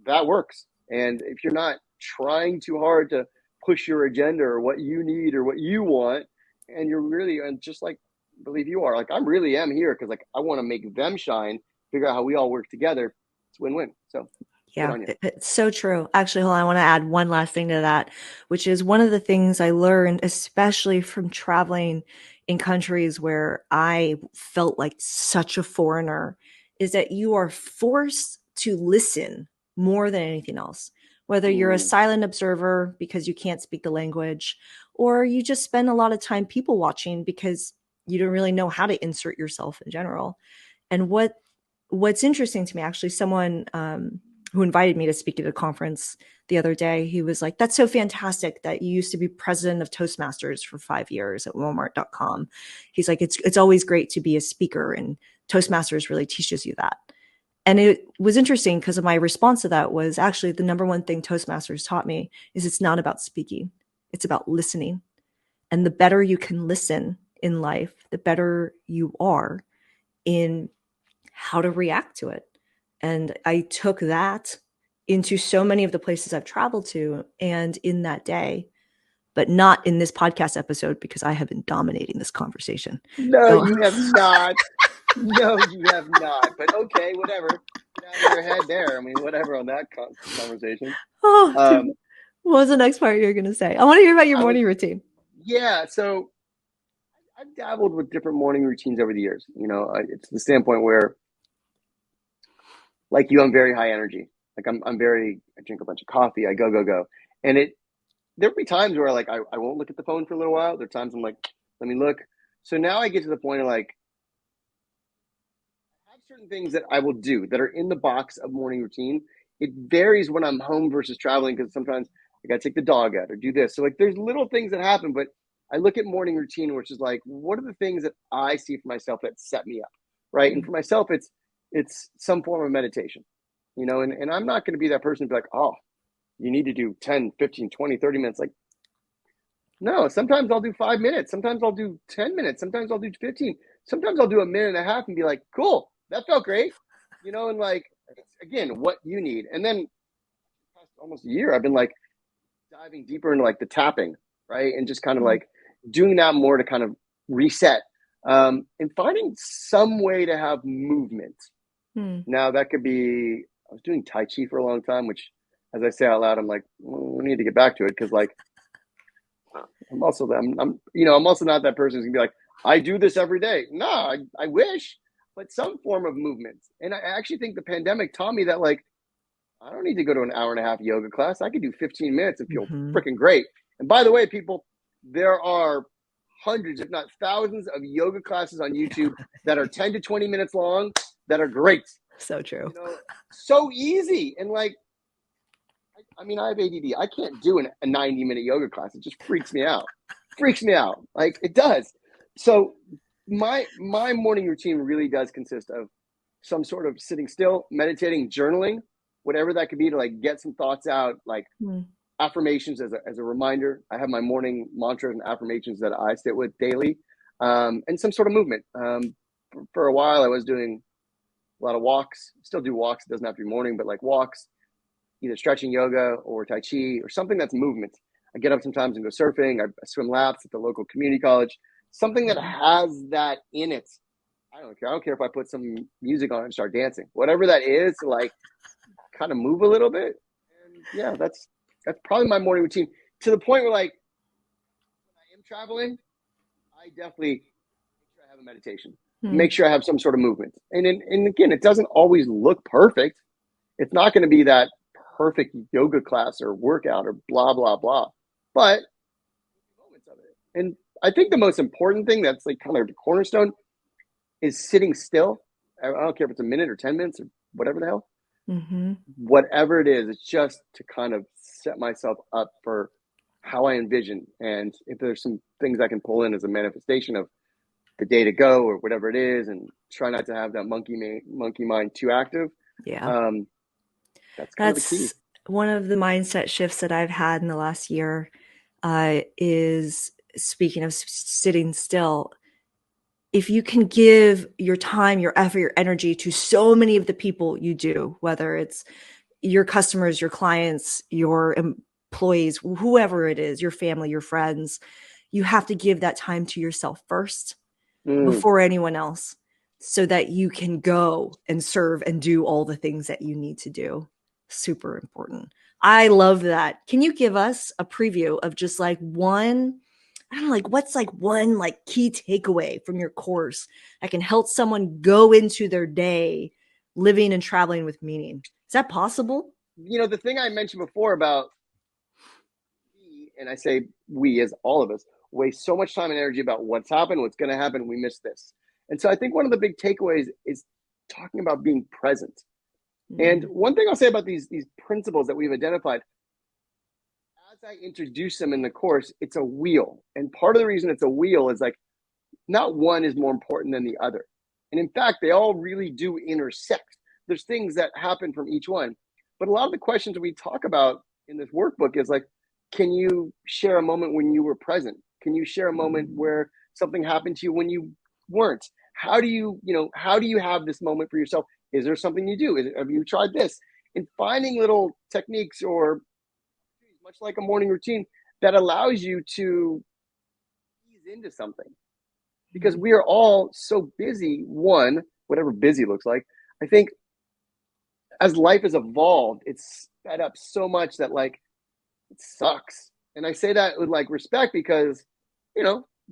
that works. And if you're not trying too hard to push your agenda or what you need or what you want, and you're really, and just like, believe you are, like, I really am here because like I want to make them shine, figure out how we all work together. It's win-win. So good Yeah, on you. it's so true. Actually, hold on, I want to add one last thing to that, which is one of the things I learned, especially from traveling in countries where I felt like such a foreigner, is that you are forced to listen more than anything else. Whether you're a Mm, silent observer because you can't speak the language, or you just spend a lot of time people watching because you don't really know how to insert yourself in general. And what's interesting to me, actually, someone who invited me to speak at a conference the other day, he was like, that's so fantastic that you used to be president of Toastmasters for 5 years at Walmart.com. He's like, it's always great to be a speaker, and Toastmasters really teaches you that. And it was interesting because my response to that was actually the number one thing Toastmasters taught me is it's not about speaking, it's about listening. And the better you can listen in life, the better you are in how to react to it. And I took that into so many of the places I've traveled to and in that day, but not in this podcast episode because I have been dominating this conversation. no, So, you have not. No, you have not. But okay, whatever. Get out of your head there. I mean, whatever on that conversation. oh, Um, what was the next part you're going to say? I want to hear about your I was, morning routine. yeah. So I've dabbled with different morning routines over the years. It's the standpoint where, like you, I'm very high energy. Like I drink a bunch of coffee. I go, and there'll be times where like I won't look at the phone for a little while. There are times I'm like, let me look. So now I get to the point of like I have certain things that I will do that are in the box of morning routine. It varies when I'm home versus traveling because sometimes I got to take the dog out or do this. So like there's little things that happen, but I look at morning routine, which is like, what are the things that I see for myself that set me up, right? And for myself, it's some form of meditation, and I'm not going to be that person to be like, oh, you need to do 10, 15, 20, 30 minutes. Like, no, sometimes I'll do 5 minutes. Sometimes I'll do 10 minutes. Sometimes I'll do 15. Sometimes I'll do a minute and a half and be like, cool, that felt great. And like, it's, again, what you need. And then almost a year, I've been like diving deeper into like the tapping, right? And just kind of like doing that more to kind of reset and finding some way to have movement. Hmm. Now, that could be, I was doing Tai Chi for a long time, which as I say out loud, I'm like, we need to get back to it because like, I'm also not that person who's gonna be like, I do this every day. No, I wish, but some form of movement. And I actually think the pandemic taught me that like I don't need to go to an hour and a half yoga class. I could do 15 minutes and feel Mm-hmm. freaking great. And by the way, people, there are hundreds, if not thousands of yoga classes on YouTube that are 10 to 20 minutes long that are great. So true. So easy. And like, I mean, I have ADD. I can't do a 90-minute yoga class. It just freaks me out. Like it does. So my morning routine really does consist of some sort of sitting still, meditating, journaling, whatever that could be, to like get some thoughts out, like affirmations as a reminder. I have my morning mantras and affirmations that I sit with daily, and some sort of movement. For a while, I was doing a lot of walks. Still do walks. It doesn't have to be morning, but like walks, either stretching yoga or Tai Chi or something that's movement. I get up sometimes and go surfing. I swim laps at the local community college. Something that has that in it. I don't care. I don't care if I put some music on and start dancing. Whatever that is, to like kind of move a little bit. And yeah, that's probably my morning routine, to the point where like when I am traveling, I definitely make sure I have a meditation. Make sure I have some sort of movement. And again, it doesn't always look perfect. It's not going to be that perfect yoga class or workout or blah, blah, blah. But moments of it. And I think the most important thing that's like kind of the cornerstone is sitting still. I don't care if it's a minute or 10 minutes or whatever the hell. Whatever it is, it's just to kind of set myself up for how I envision. And if there's some things I can pull in as a manifestation of the day to go or whatever it is, and try not to have that monkey mind too active. Yeah. That's kind of the key. One of the mindset shifts that I've had in the last year is, speaking of sitting still, if you can give your time, your effort, your energy to so many of the people you do, whether it's your customers, your clients, your employees, whoever it is, your family, your friends, you have to give that time to yourself first before anyone else, so that you can go and serve and do all the things that you need to do. Super important. I love that. Can you give us a preview of just like one, I don't know, like what's like one like key takeaway from your course that can help someone go into their day living and traveling with meaning? Is that possible? The thing I mentioned before about we, and I say we as all of us, waste so much time and energy about what's happened, what's going to happen. We miss this. And so I think one of the big takeaways is talking about being present. And one thing I'll say about these principles that we've identified, as I introduce them in the course, it's a wheel. And part of the reason it's a wheel is like, not one is more important than the other. And in fact, they all really do intersect. There's things that happen from each one. But a lot of the questions we talk about in this workbook is like, can you share a moment when you were present? Can you share a moment where something happened to you when you weren't? How do you have this moment for yourself? Is there something you do? Have you tried this? And finding little techniques, or much like a morning routine, that allows you to ease into something. Because we are all so busy, whatever busy looks like. I think as life has evolved, it's sped up so much that like, it sucks. And I say that with like respect, because,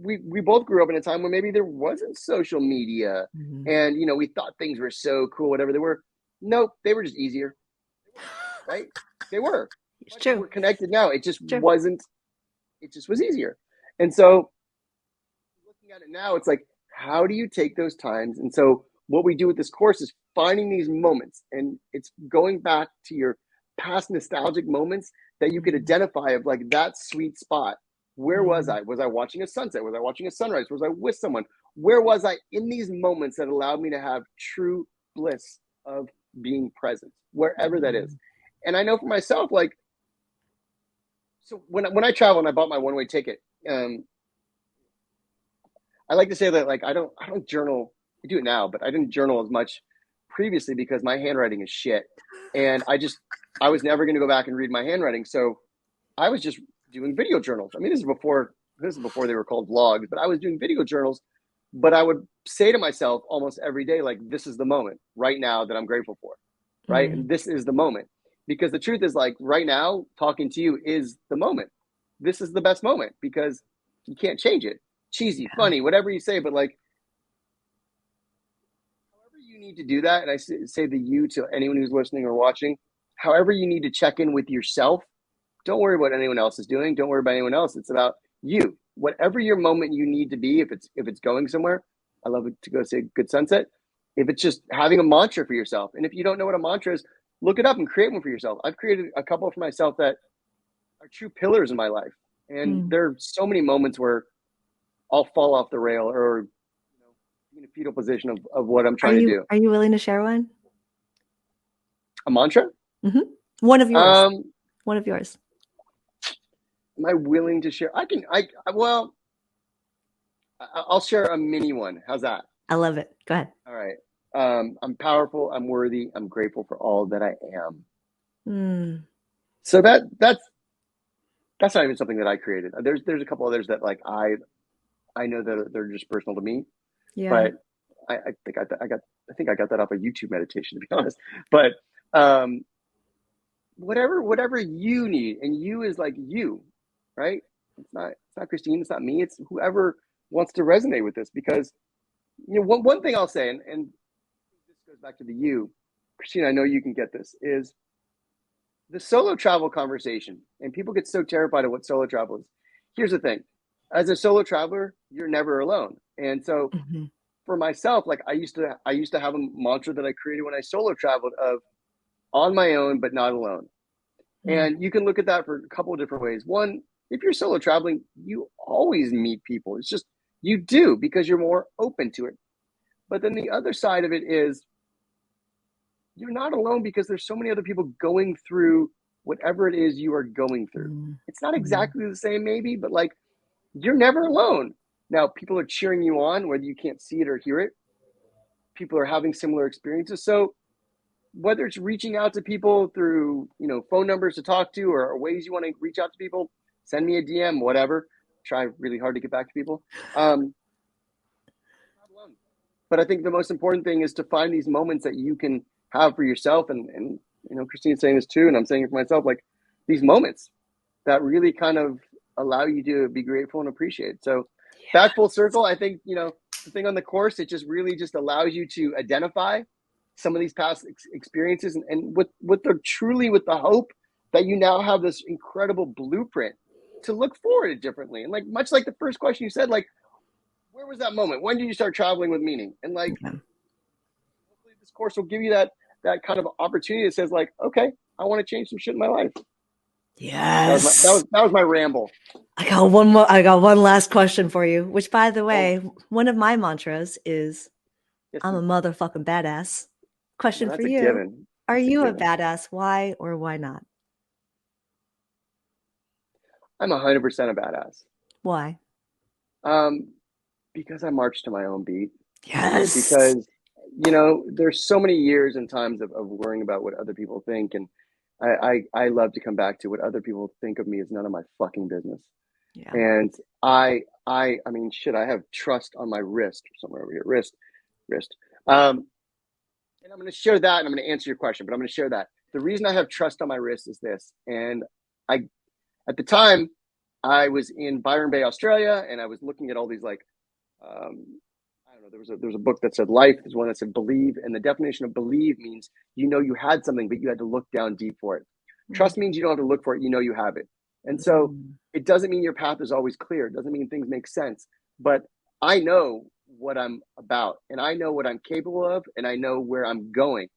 we both grew up in a time when maybe there wasn't social media, and, we thought things were so cool, whatever they were. Nope, they were just easier, right? They were. It's true. We're connected now. It just wasn't, it just was easier. And so looking at it now, it's like, how do you take those times? And so what we do with this course is finding these moments, and it's going back to your past nostalgic moments that you could identify of like that sweet spot. Where was I? Was I watching a sunset? Was I watching a sunrise? Was I with someone? Where was I in these moments that allowed me to have true bliss of being present, wherever that is? And I know for myself, like, so when I travel and I bought my one-way ticket, I like to say that like I don't journal. I do it now, but I didn't journal as much previously because my handwriting is shit, and I was never going to go back and read my handwriting, so I was just doing video journals. I mean, this is before they were called vlogs, but I was doing video journals. But I would say to myself almost every day, like, this is the moment right now that I'm grateful for, right? And this is the moment, because the truth is, like, right now, talking to you is the moment. This is the best moment because you can't change it. Cheesy, funny, whatever you say, but like, however you need to do that, and I say the you to anyone who's listening or watching, however you need to check in with yourself. Don't worry about what anyone else is doing. Don't worry about anyone else. It's about you. whatever your moment you need to be, if it's going somewhere, I love to go say good sunset. If it's just having a mantra for yourself, and if you don't know what a mantra is, look it up and create one for yourself. I've created a couple for myself that are true pillars in my life, and Mm. there are so many moments where I'll fall off the rail or be in a fetal position of what I'm Are trying to you do. are you willing to share one? A mantra? Hmm. One of yours. Um, One of yours. am I willing to share? I can. Well, I'll share a mini one. How's that? I love it. Go ahead. All right. I'm powerful. I'm worthy. I'm grateful for all that I am. Mm. So that's not even something that I created. There's a couple others that like I know that they're just personal to me, Yeah. but I think I think I got that off a YouTube meditation to be honest. But um, whatever you need, and you is like you, right? It's not Christine. It's not me. It's whoever wants to resonate with this because one thing I'll say, and this goes back to the you, Christine. I know you can get this is the solo travel conversation, and people get so terrified of what solo travel is. Here's the thing: as a solo traveler, you're never alone, and so Hmm. for myself, like I used to have a mantra that I created when I solo traveled of on my own but not alone. Mm. And you can look at that for a couple of different ways. One, if you're solo traveling, you always meet people. It's just you do because you're more open to it. But then the other side of it is you're not alone because there's so many other people going through whatever it is you are going through. Mm. It's not Mm. exactly the same, maybe, but like you're never alone. Now, people are cheering you on, whether you can't see it or hear it. People are having similar experiences. So whether it's reaching out to people through phone numbers to talk to or ways you want to reach out to people, send me a DM, whatever. Try really hard to get back to people. Not alone. But I think the most important thing is to find these moments that you can have for yourself, and Christine's saying this too, and I'm saying it for myself, like these moments that really kind of allow you to be grateful and appreciate. So back full circle, I think the thing on the course, it just really just allows you to identify some of these past experiences, and with the truly with the hope that you now have this incredible blueprint to look forward to differently. And like much like the first question you said, like where was that moment? When did you start traveling with meaning? And like Yeah. hopefully this course will give you that kind of opportunity that says like, okay, I want to change some shit in my life. Yes. That was my ramble. I got one more. I got one last question for you, which, by the Oh, way, one of my mantras is yes, I'm a please. motherfucking badass. Well, Question for that's a you. given. Are That's a you a given. badass? Why or why not? I'm 100% a badass. Why? Um, because I march to my own beat. Yes. Because there's so many years and times of worrying about what other people think, and I love to come back to what other people think of me is none of my fucking business. Yeah. And I mean, shit, I have trust on my wrist or somewhere over here, wrist. And I'm going to share that, and I'm going to answer your question, but I'm going to share that. The reason I have trust on my wrist is this, and I at the time I was in Byron Bay, Australia, and I was looking at all these like um, I don't know. There was a book that said life. There's one that said believe, and the definition of believe means you had something, but you had to look down deep for it. Mm. Trust means you don't have to look for it. You have it, and so Mm. it doesn't mean your path is always clear. It doesn't mean things make sense, but I know what I'm about, and I know what I'm capable of, and I know where I'm going.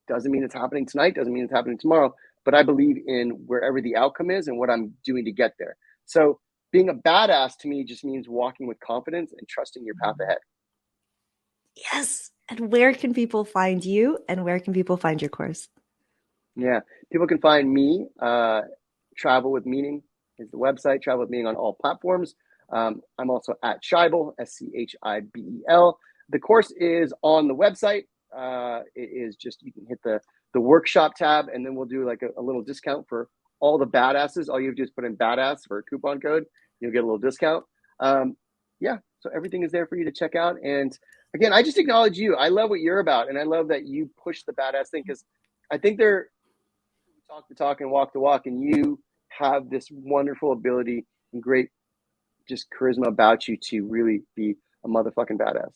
Doesn't mean it's happening tonight. Doesn't mean it's happening tomorrow. But I believe in wherever the outcome is and what I'm doing to get there. So being a badass to me just means walking with confidence and trusting your path ahead. Yes. And where can people find you and where can people find your course? Yeah. People can find me. Travel with Meaning is the website. Travel with Meaning on all platforms. I'm also at Schibel, Schibel. The course is on the website. It is just, you can hit the workshop tab, and then we'll do like a little discount for all the badasses. All you have to do is put in badass for a coupon code. You'll get a little discount. Yeah. So everything is there for you to check out. And again, I just acknowledge you. I love what you're about. And I love that you push the badass thing, because I think they're talk the talk and walk the walk, and you have this wonderful ability and great just charisma about you to really be a motherfucking badass.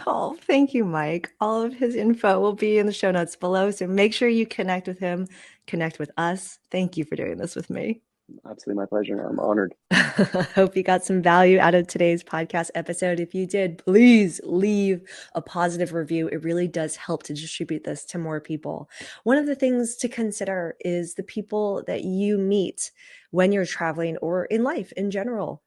Oh, thank you, Mike. All of his info will be in the show notes below. So make sure you connect with him, connect with us. Thank you for doing this with me. Absolutely my pleasure. I'm honored. Hope you got some value out of today's podcast episode. If you did, please leave a positive review. It really does help to distribute this to more people. One of the things to consider is the people that you meet when you're traveling or in life in general.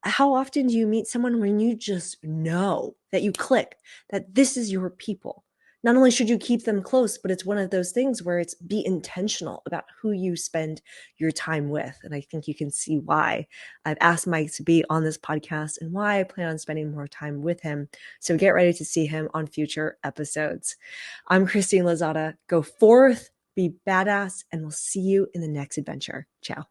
How often do you meet someone when you just know that you click, that this is your people? Not only should you keep them close, but it's one of those things where it's be intentional about who you spend your time with. And I think you can see why I've asked Mike to be on this podcast and why I plan on spending more time with him. So get ready to see him on future episodes. I'm Christine Lozada. Go forth, be badass, and we'll see you in the next adventure. Ciao.